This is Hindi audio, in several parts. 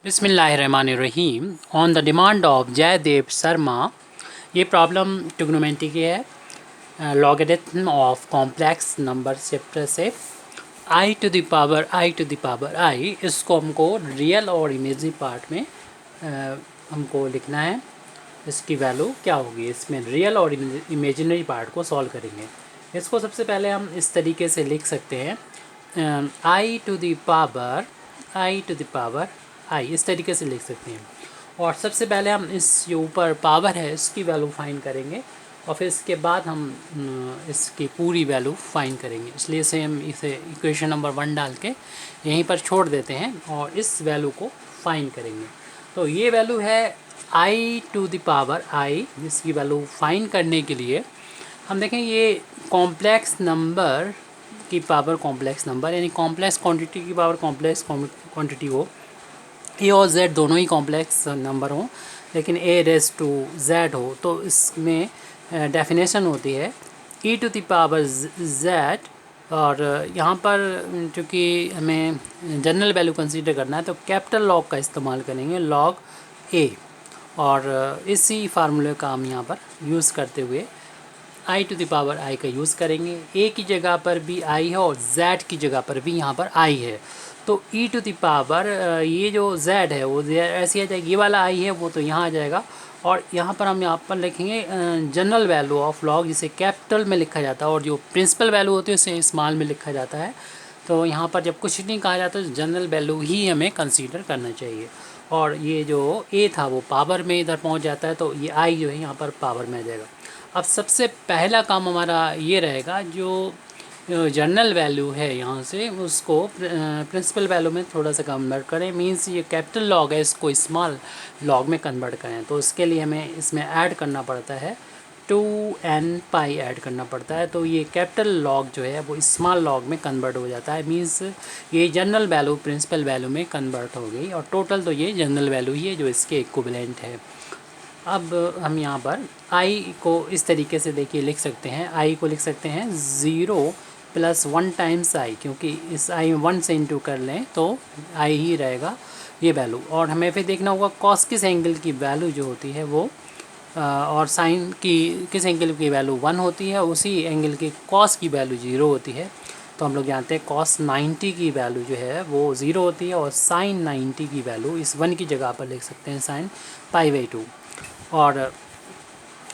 बिस्मिल्लाहिर्रहमानिर्रहीम। On the demand of Jaidev Sharma, ये प्रॉब्लम ट्रिग्नोमेट्री की है। Logarithm of complex number chapter से i⁻i, इसको हमको रियल और इमेजिनरी पार्ट में हमको लिखना है। इसकी वैल्यू क्या होगी, इसमें रियल और इमेजिनरी पार्ट को सॉल्व करेंगे। इसको सबसे पहले हम इस तरीके से लिख सकते हैं, i⁻i, इस तरीके से लिख सकते हैं। और सबसे पहले हम इस जो ऊपर पावर है इसकी वैल्यू फाइंड करेंगे और फिर इसके बाद हम इसकी पूरी वैल्यू फाइंड करेंगे। इसलिए से हम इसे इक्वेशन नंबर 1 डाल के यहीं पर छोड़ देते हैं और इस वैल्यू को फाइंड करेंगे। तो ये वैल्यू है i⁻i, जिसकी वैल्यू फाइंड करने के लिए हम देखें ये कॉम्प्लेक्स नंबर की पावर कॉम्प्लेक्स नंबर, यानी कॉम्प्लेक्स क्वांटिटी की पावर कॉम्प्लेक्स क्वांटिटी हो, ए और जेड दोनों ही कॉम्प्लेक्स नंबर हों, लेकिन a⁻z हो, तो इसमें डेफिनेशन होती है e⁻z। और यहाँ पर चूँकि हमें जनरल वैल्यू कंसीडर करना है तो कैपिटल लॉग का इस्तेमाल करेंगे, लॉग a। और इसी फार्मूले का हम यहाँ पर यूज़ करते हुए i⁻i का यूज़ करेंगे। a की जगह पर भी i है और z की जगह पर भी यहाँ पर i है, तो ये जो z है वो ऐसी आ जाएगी, ये वाला i है वो तो यहाँ आ जाएगा। और यहाँ पर लिखेंगे जनरल वैल्यू ऑफ लॉग, जिसे कैपिटल में लिखा जाता है, और जो प्रिंसिपल वैल्यू होती है उसे स्मॉल में लिखा जाता है। तो यहाँ पर जब कुछ नहीं कहा जाता तो जनरल वैल्यू ही हमें कंसीडर करना चाहिए। और ये जो a था वो पावर में इधर पहुँच जाता है, तो ये i जो है यहाँ पर पावर में आ जाएगा। अब सबसे पहला काम हमारा ये रहेगा, जो जनरल वैल्यू है यहाँ से उसको प्रिंसिपल वैल्यू में थोड़ा सा कन्वर्ट करें। मींस ये कैपिटल लॉग है, इसको स्मॉल लॉग में कन्वर्ट करें। तो इसके लिए हमें इसमें ऐड करना पड़ता है 2n ऐड करना पड़ता है। तो ये कैपिटल लॉग जो है वो स्मॉल लॉग में कन्वर्ट हो जाता है। मींस ये जनरल वैल्यू प्रिंसिपल वैल्यू में कन्वर्ट हो गई, और टोटल तो ये जनरल वैल्यू ही है जो इसके इक्विवेलेंट है। अब हम यहाँ पर i को इस तरीके से देखिए लिख सकते हैं, i को लिख सकते हैं 0+1 टाइम्स i, क्योंकि इस i 1 से इंटू कर लें तो i ही रहेगा ये वैल्यू। और हमें फिर देखना होगा कॉस किस एंगल की वैल्यू जो होती है वो और साइन की किस एंगल की वैल्यू 1 होती है, उसी एंगल की कॉस की वैल्यू 0 होती है। तो हम लोग जानते हैं कॉस 90 की वैल्यू जो है वो 0 होती है, और साइन 90 की वैल्यू इस 1 की जगह पर लिख सकते हैं साइन π/2। और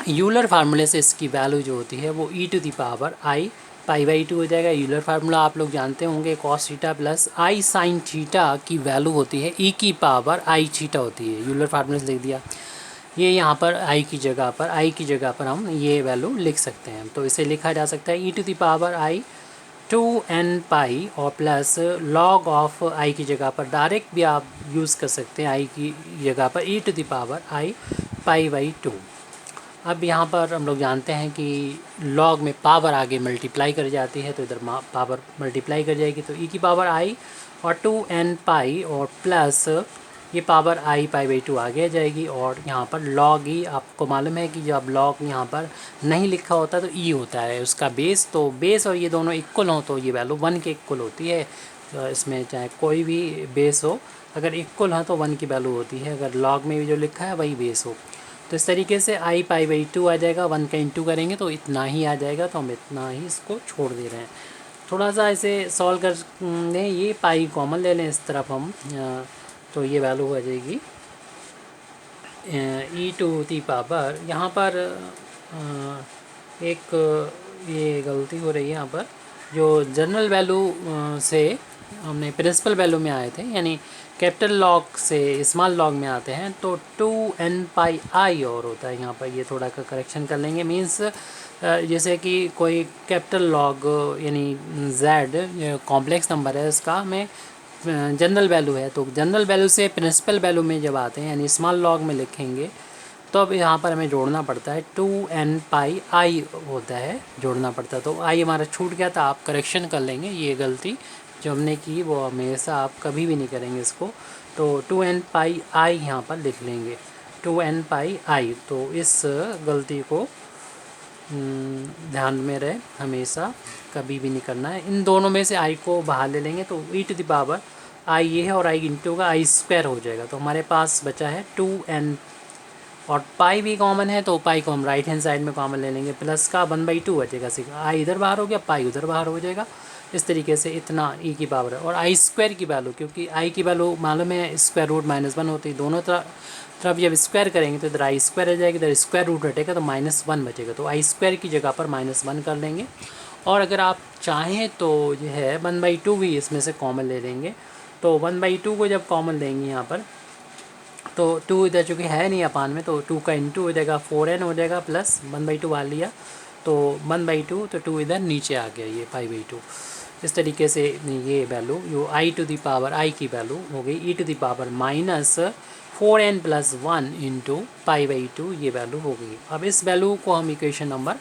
यूलर फार्मूले से इसकी वैल्यू जो होती है वो e⁻i π/2 हो जाएगा। यूलर फार्मूला आप लोग जानते होंगे, cos theta plus i sine theta की वैल्यू होती है e⁻i⁻ होती है। यूलर फार्मूले से लिख दिया। ये यहाँ पर i की जगह पर हम ये वैल्यू लिख सकते हैं। तो इसे लिखा जा सकता है e⁻i 2n और प्लस लॉग ऑफ i की जगह पर डायरेक्ट भी आप यूज़ कर सकते हैं, i की जगह पर e⁻i π/2। अब यहाँ पर हम लोग जानते हैं कि लॉग में पावर आगे मल्टीप्लाई कर जाती है, तो इधर पावर मल्टीप्लाई कर जाएगी, तो e⁻i और 2n और प्लस ये पावर i π/2 आगे आ जाएगी। और यहाँ पर लॉग ही आपको मालूम है कि जब लॉग यहाँ पर नहीं लिखा होता तो ई होता है उसका बेस, तो बेस और ये दोनों इक्वल हों तो ये वैल्यू 1 के इक्वल होती है। तो इसमें चाहे कोई भी बेस हो, अगर इक्वल है तो 1 की वैल्यू होती है, अगर लॉग में भी जो लिखा है वही बेस हो। तो इस तरीके से i π/2 आ जाएगा, 1 का इंटू करेंगे तो इतना ही आ जाएगा, तो हम इतना ही इसको छोड़ दे रहे हैं। थोड़ा सा इसे सॉल्व कर लें, ये पाई कॉमन ले लें इस तरफ हम, तो ये वैल्यू हो जाएगी e⁻, यहाँ पर एक ये गलती हो रही है, यहाँ पर जो जनरल वैल्यू से हमने प्रिंसिपल वैल्यू में आए थे, यानी कैपिटल लॉग से स्मॉल लॉग में आते हैं, तो 2n और होता है। यहाँ पर ये थोड़ा का करेक्शन कर लेंगे। मींस जैसे कि कोई कैपिटल लॉग यानी z कॉम्प्लेक्स नंबर है, इसका हमें जनरल वैल्यू है, तो जनरल वैल्यू से प्रिंसिपल वैल्यू में जब आते हैं यानी स्मॉल लॉग में लिखेंगे तो अब यहाँ पर हमें जोड़ना पड़ता है 2n होता है, जोड़ना पड़ता है। तो i हमारा छूट गया था, आप करेक्शन कर लेंगे, ये गलती जो हमने की वो हमेशा आप कभी भी नहीं करेंगे इसको। तो 2n यहाँ पर लिख लेंगे 2n तो इस गलती को ध्यान में रहे, हमेशा कभी भी नहीं करना है। इन दोनों में से i को बाहर ले लेंगे तो e⁻ आई ये है और आई इंटू का आई स्क्वायर हो जाएगा। तो हमारे पास बचा है 2n और पाई भी कॉमन है तो पाई को हम राइट हैंड साइड में कॉमन ले लेंगे, प्लस का 1/2 बचेगा सिग्मा, आई इधर बाहर हो गया, पाई उधर बाहर हो जाएगा। इस तरीके से इतना ई की पावर है। और आई स्क्वायर की वैल्यू, क्योंकि आई की वैल्यू मालूम है स्क्वायर रूट -1 होती है, दोनों तरफ जब स्क्वायर करेंगे तो इधर आई स्क्वायर रह जाएगा, इधर स्क्वायर रूट हटेगा तो -1 बचेगा। तो आई स्क्वायर की जगह पर -1 कर लेंगे। और अगर आप चाहें तो जो है 1/2 भी इसमें से कॉमन ले लेंगे। तो 1/2 को जब कॉमन लेंगे यहाँ पर तो 2 इधर चूँकि है नहीं अपान में, तो 2 का इंटू हो जाएगा, 4n हो जाएगा, प्लस 1/2 बाहर लिया तो 1/2, तो 2 इधर नीचे आ गया, ये π/2। इस तरीके से ये वैल्यू जो आई टू दी पावर आई की वैल्यू हो गई e to the power -4n+1 into π/2, ये वैल्यू हो गई। अब इस वैल्यू को हम इक्वेशन नंबर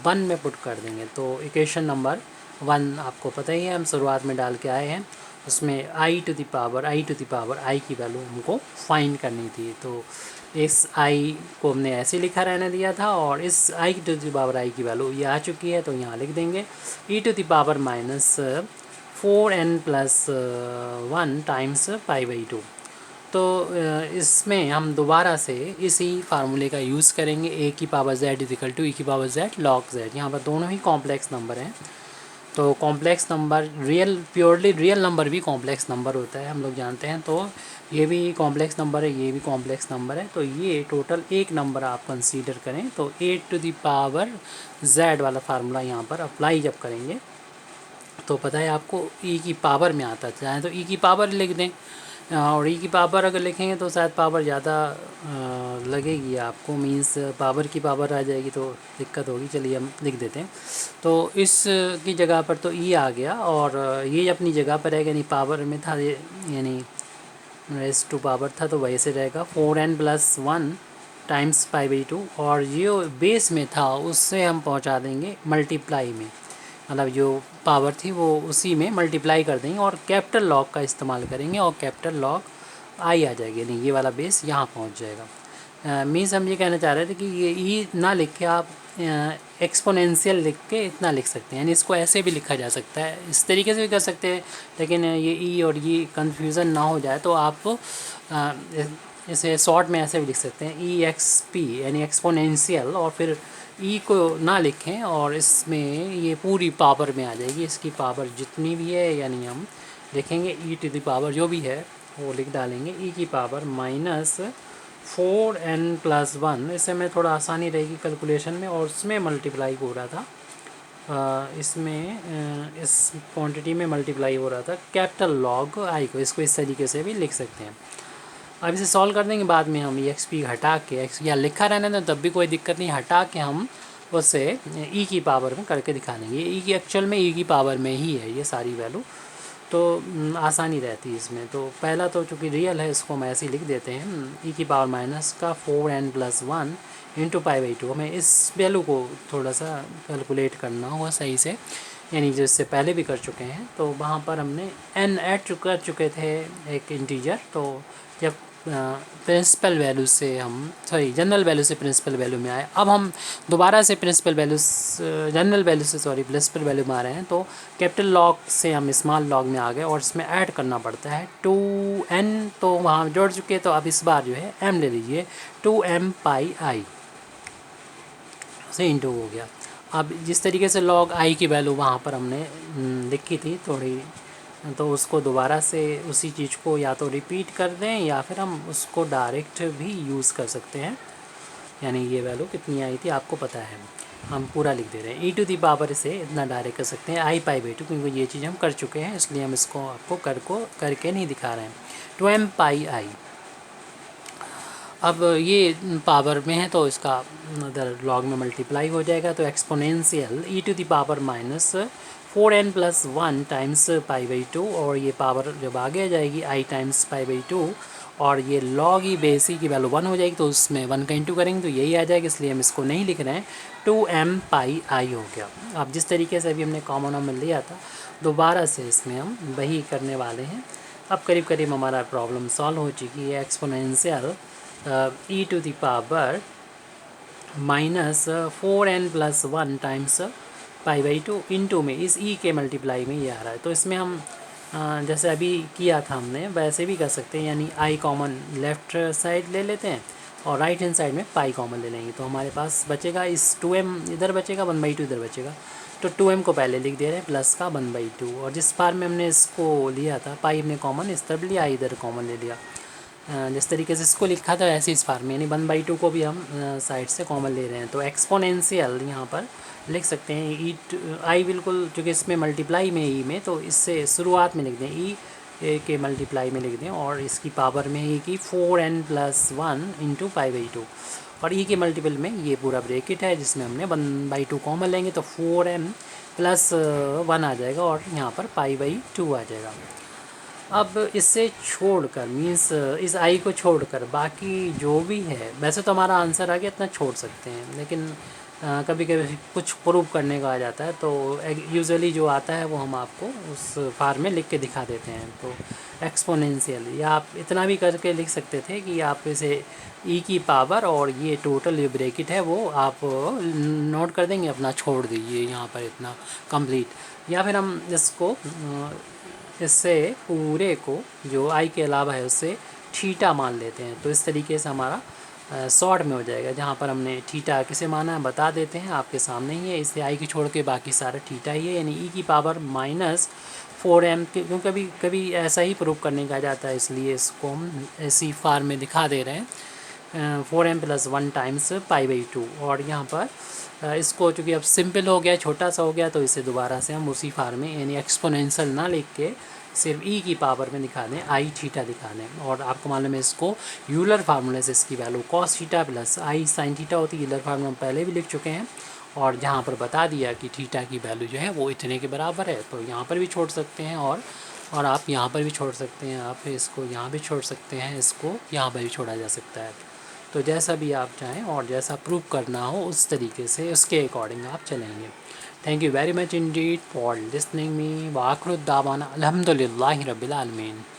1 में पुट कर देंगे। तो इक्वेशन नंबर 1 आपको पता ही है, हम शुरुआत में डाल के आए हैं। उसमें आई टू द पावर आई की वैल्यू हमको फाइंड करनी थी। तो इस आई को हमने ऐसे लिखा रहने दिया था और इस आई टू द पावर आई की वैल्यू ये आ चुकी है, तो यहाँ लिख देंगे e to the power -4n+1 times π/2। तो इसमें हम दोबारा से इसी फार्मूले का यूज़ करेंगे, ए की पावर z इक्वल टू ई की पावर z log z। यहाँ पर दोनों ही कॉम्प्लेक्स नंबर हैं। तो complex number purely real number भी कॉम्प्लेक्स नंबर होता है, हम लोग जानते हैं। तो ये भी कॉम्प्लेक्स नंबर है, ये भी कॉम्प्लेक्स नंबर है। तो ये टोटल एक नंबर आप कंसीडर करें। तो ए टू द पावर z वाला फार्मूला यहाँ पर अप्लाई जब करेंगे तो पता है आपको ई की पावर में आता है, चाहे तो ई की पावर लिख दें। और ई की पावर अगर लिखेंगे तो शायद पावर ज़्यादा लगेगी आपको, मींस पावर की पावर आ जाएगी तो दिक्कत होगी। चलिए हम लिख देते हैं। तो इस की जगह पर तो ई आ गया और ये अपनी जगह पर रहेगा, यानी पावर में था ये, यानी रेस टू पावर था तो वैसे रहेगा 4n+1 टाइम्स π/2। और जो बेस में था उससे हम पहुंचा देंगे मल्टीप्लाई में, मतलब जो पावर थी वो उसी में मल्टीप्लाई कर देंगे और कैपिटल लॉग का इस्तेमाल करेंगे और कैपिटल लॉग आई आ जाएगी, यानी ये वाला बेस यहाँ पहुँच जाएगा। मीन्स हम ये कहना चाह रहे थे कि ये ई ना लिख के आप एक्सपोनेंशियल लिख के इतना लिख सकते हैं, यानी इसको ऐसे भी लिखा जा सकता है, इस तरीके से भी कर सकते हैं। लेकिन ये ई और ये कन्फ्यूज़न ना हो जाए तो आप इसे शॉर्ट में ऐसे भी लिख सकते हैं EXP, यानी एक्सपोनेंशियल, और फिर ई को ना लिखें और इसमें ये पूरी पावर में आ जाएगी। इसकी पावर जितनी भी है, यानी हम लिखेंगे ई टू द पावर जो भी है वो लिख डालेंगे ई की पावर -4n+1। इससे में थोड़ा आसानी रहेगी कैलकुलेशन में, और उसमें मल्टीप्लाई हो रहा था, इसमें इस क्वांटिटी में मल्टीप्लाई हो रहा था कैपिटल लॉग आई को। इसको इस तरीके से भी लिख सकते हैं। अब इसे सॉल्व कर देंगे, बाद में हम EXP हटा के एक्स या लिखा रहने दें तब भी कोई दिक्कत नहीं, हटा के हम उससे ई की पावर में करके दिखा देंगे। ई की एक्चुअल में ई की पावर में ही है ये सारी वैल्यू, तो आसानी रहती है इसमें। तो पहला तो चूँकि रियल है इसको हम ऐसे ही लिख देते हैं, ई की पावर माइनस का 4n+1 इंटू π/2। हमें इस वैल्यू को थोड़ा सा कैलकुलेट करना होगा सही से, यानी जो इससे पहले भी कर चुके हैं। तो वहाँ पर हमने n ऐड कर चुके थे एक इंटीजर, तो जब प्रिंसिपल वैल्यू से हम जनरल वैल्यू से प्रिंसिपल वैल्यू में आए, अब हम दोबारा से प्रिंसिपल वैल्यू जनरल वैल्यू से प्रिंसिपल वैल्यू में आ रहे हैं। तो कैपिटल लॉग से हम स्मॉल लॉग में आ गए और इसमें ऐड करना पड़ता है 2n, तो वहाँ जोड़ चुके। तो अब इस बार जो है m ले लीजिए, 2m/i से इंटू हो गया। अब जिस तरीके से लॉग आई की वैल्यू वहाँ पर हमने लिखी थी थोड़ी, तो उसको दोबारा से उसी चीज़ को या तो रिपीट कर दें या फिर हम उसको डायरेक्ट भी यूज़ कर सकते हैं। यानी ये वैल्यू कितनी आई थी आपको पता है, हम पूरा लिख दे रहे हैं। ई टू दी पावर से इतना डायरेक्ट कर सकते हैं आई π/2, क्योंकि ये चीज़ हम कर चुके हैं इसलिए हम इसको आपको करके नहीं दिखा रहे हैं। 2m/i अब ये पावर में है तो इसका अदर लॉग में मल्टीप्लाई हो जाएगा। तो exponential e to the power -4n+1 times π/2, और ये पावर जब आगे आ जाएगी i टाइम्स π/2, और ये लॉग ई बेस ई की वैल्यू 1 हो जाएगी तो उसमें 1 का इंटू करेंगे तो यही आ जाएगा, इसलिए हम इसको नहीं लिख रहे हैं। 2m/i हो गया। अब जिस तरीके से अभी हमने कॉमन में लिया था दोबारा से इसमें हम वही करने वाले हैं। अब करीब करीब हमारा प्रॉब्लम सॉल्व हो चुकी है। Exponential e to the power -4n+1 times π/2 into में इस ई के मल्टीप्लाई में ये आ रहा है। तो इसमें हम जैसे अभी किया था हमने वैसे भी कर सकते हैं, यानी आई कॉमन लेफ़्ट साइड ले लेते हैं और राइट हैंड साइड में पाई कॉमन ले लेंगे, तो हमारे पास बचेगा इस 2m इधर बचेगा, 1/2 इधर बचेगा। तो 2m को पहले लिख दे रहे हैं प्लस का 1/2, और जिस बार में हमने इसको लिया था पाई हमने कॉमन इस तरफ लिया, इधर कॉमन ले लिया। जिस तरीके से इसको लिखा था ऐसे इस फार्म में, यानी 1/2 को भी हम साइड से कॉमन ले रहे हैं। तो एक्सपोनेंशियल यहाँ पर लिख सकते हैं ई आई बिल्कुल, चूँकि इसमें मल्टीप्लाई में ई में, तो इससे शुरुआत में लिख दें ई के मल्टीप्लाई में लिख दें, और इसकी पावर में ई की 4n+1 इंटू पाई/2, और ई के मल्टीपल में ये पूरा ब्रैकेट है जिसमें हमने 1/2 कॉमन लेंगे तो 4m+1 आ जाएगा, और यहाँ पर पाई/2 आ जाएगा। अब इससे छोड़कर मीन्स इस आई को छोड़कर बाकी जो भी है, वैसे तो हमारा आंसर आ गया, इतना छोड़ सकते हैं, लेकिन कभी कभी कुछ प्रूव करने का आ जाता है, तो यूजुअली जो आता है वो हम आपको उस फार्म में लिख के दिखा देते हैं। तो एक्सपोनेंशियल, या आप इतना भी करके लिख सकते थे कि आप इसे ई की पावर और ये टोटल ये ब्रैकेट है वो आप नोट कर देंगे, अपना छोड़ दीजिए यहाँ पर इतना कंप्लीट। या फिर हम इसको इससे पूरे को जो आई के अलावा है उससे थीटा मान लेते हैं, तो इस तरीके से हमारा शॉर्ट में हो जाएगा। जहाँ पर हमने थीटा किसे माना है बता देते हैं, आपके सामने ही है। इससे आई की छोड़ के बाकी सारा थीटा ही है, यानी ई की पावर -4m, क्योंकि कभी कभी ऐसा ही प्रूव करने का जाता है, इसलिए इसको हम ऐसी फार्म में दिखा दे रहे हैं 4m+1 टाइम्स पाई/2। और यहाँ पर इसको चूँकि अब सिंपल हो गया, छोटा सा हो गया, तो इसे दोबारा से हम उसी फार्म में यानी एक्सपोनेंशियल ना लिख के सिर्फ ई की पावर में दिखा दें, आई थीटा दिखा दें। और आपको मालूम है इसको यूलर फार्मूले से इसकी वैल्यू cos थीटा प्लस आई साइन थीटा होती है। यूलर फार्मूला हम पहले भी लिख चुके हैं, और जहाँ पर बता दिया कि थीटा की वैल्यू जो है वो इतने के बराबर है, तो यहाँ पर भी छोड़ सकते हैं, और आप यहाँ पर भी छोड़ सकते हैं, आप इसको यहाँ भी छोड़ सकते हैं, इसको यहाँ पर भी छोड़ा जा सकता है। तो जैसा भी आप चाहें और जैसा प्रूव करना हो उस तरीके से उसके अकॉर्डिंग आप चलेंगे। Thank you very much indeed for listening me. Wa akhiru da'wana alhamdulillahi rabbil alamin.